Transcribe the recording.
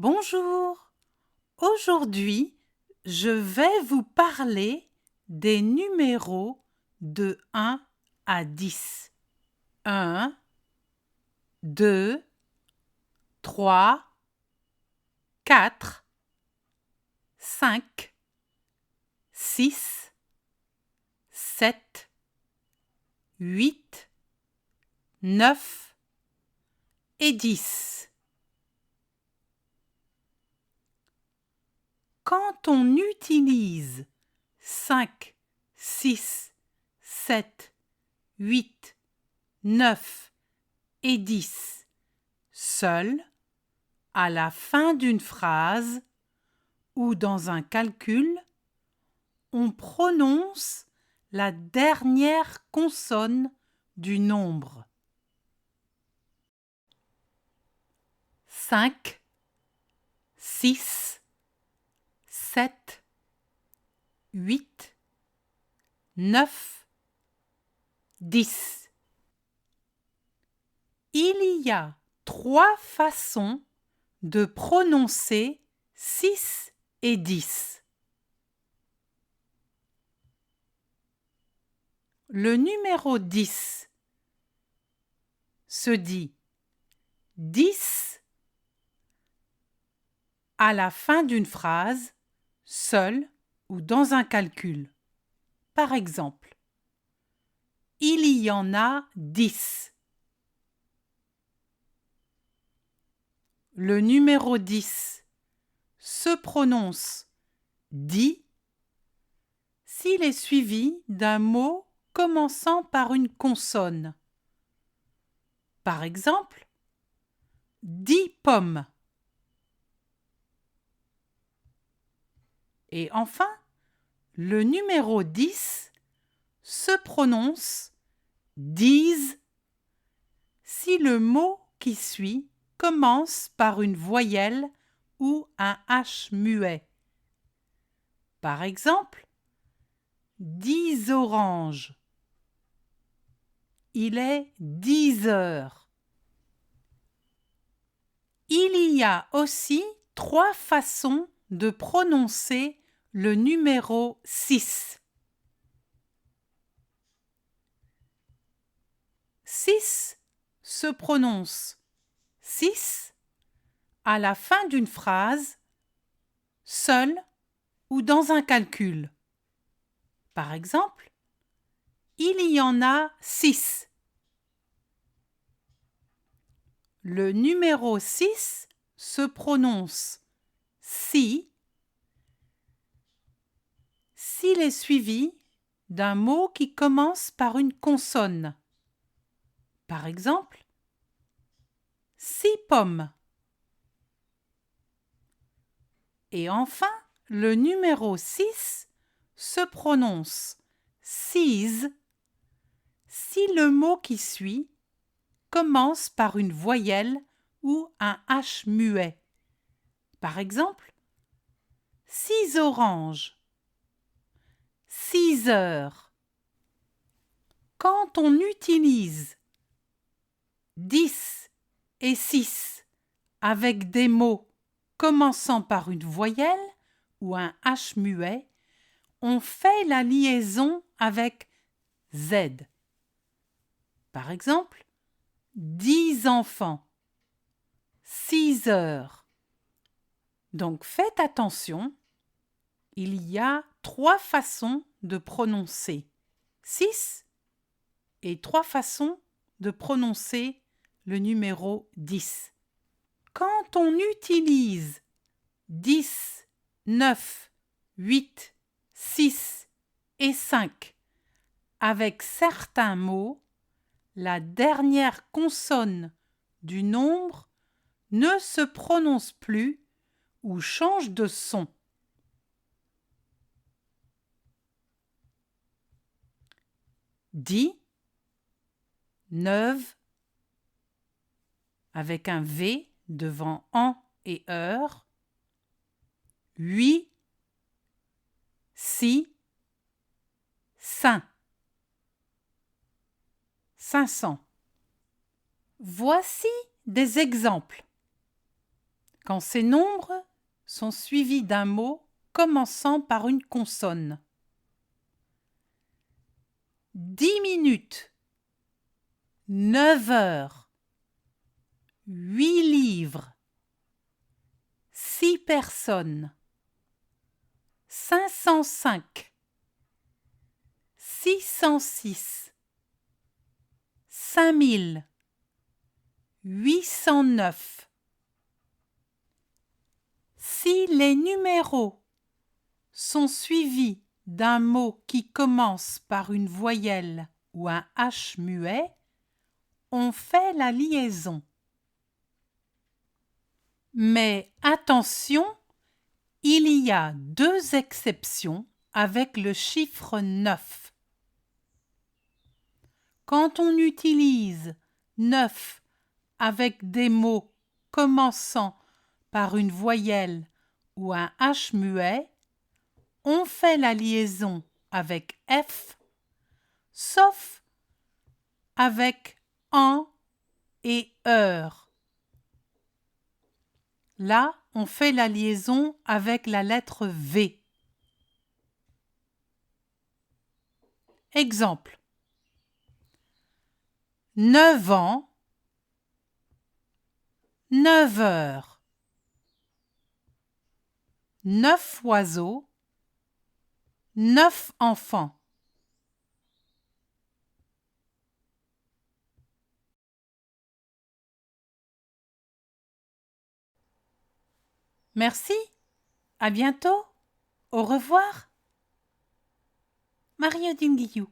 Bonjour, aujourd'hui je vais vous parler des numéros de 1 à 10. 1, 2, 3, 4, 5, 6, 7, 8, 9 et 10. Quand on utilise 5, 6, 7, 8, 9 et 10 seuls, à la fin d'une phrase ou dans un calcul, on prononce la dernière consonne du nombre. 5, 6, 7, 8, 9, 10. Il y a 3 façons de prononcer 6 et 10. Le numéro 10 se dit 10 à la fin d'une phrase, seul ou dans un calcul. Par exemple, il y en a 10. Le numéro 10 se prononce dit s'il est suivi d'un mot commençant par une consonne. Par exemple, 10 pommes. Et enfin, le numéro 10 se prononce 10 si le mot qui suit commence par une voyelle ou un H muet. Par exemple, 10 oranges. Il est 10 heures. Il y a aussi 3 façons de prononcer le numéro 6. 6 se prononce 6 à la fin d'une phrase, seul ou dans un calcul. Par exemple, il y en a 6. Le numéro 6 se prononce si s'il est suivi d'un mot qui commence par une consonne. Par exemple, 6 pommes. Et enfin, le numéro 6 se prononce six si le mot qui suit commence par une voyelle ou un H muet. Par exemple, 6 oranges, 6 heures. Quand on utilise 10 et 6 avec des mots commençant par une voyelle ou un H muet, on fait la liaison avec Z. Par exemple, 10 enfants, 6 heures. Donc faites attention, il y a 3 façons de prononcer 6 et 3 façons de prononcer le numéro 10. Quand on utilise 10, 9, 8, 6 et 5 avec certains mots, la dernière consonne du nombre ne se prononce plus ou change de son. 10, 9, avec un V devant an et heure, 8, 6, 5, 500. Voici des exemples. quand ces nombres sont suivis d'un mot commençant par une consonne. 10 minutes, 9 heures, 8 livres, 6 personnes, 505, 606, 5000, 809. Si les numéros sont suivis d'un mot qui commence par une voyelle ou un H muet, on fait la liaison. Mais attention, il y a 2 exceptions avec le chiffre 9. Quand on utilise 9 avec des mots commençant par une voyelle ou un H muet, on fait la liaison avec F, sauf avec en et heure. Là, on fait la liaison avec la lettre V. Exemple. 9 ans, 9 heures. 9 oiseaux, 9 enfants. Merci, à bientôt, au revoir. Mario Dinguillou.